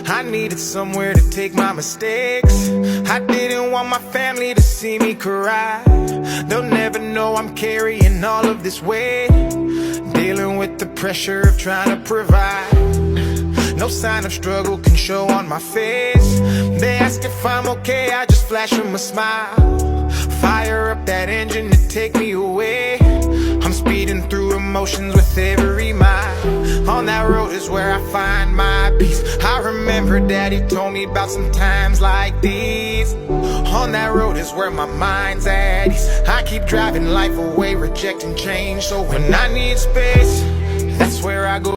I needed somewhere to take my mistakes. I didn't want my family to see me cry. They'll never know I'm carrying all of this weight, dealing with the pressure of trying to provide. No sign of struggle can show on my face. They ask if I'm okay, I just flash them a smile. Fire up that engine to take me away. I'm speeding through emotions with every mile. On that road is where I find my peace. I remember Daddy told me about some times like these. On that road is where my mind's at ease. I keep driving life away, rejecting change. So when I need space, that's where I go.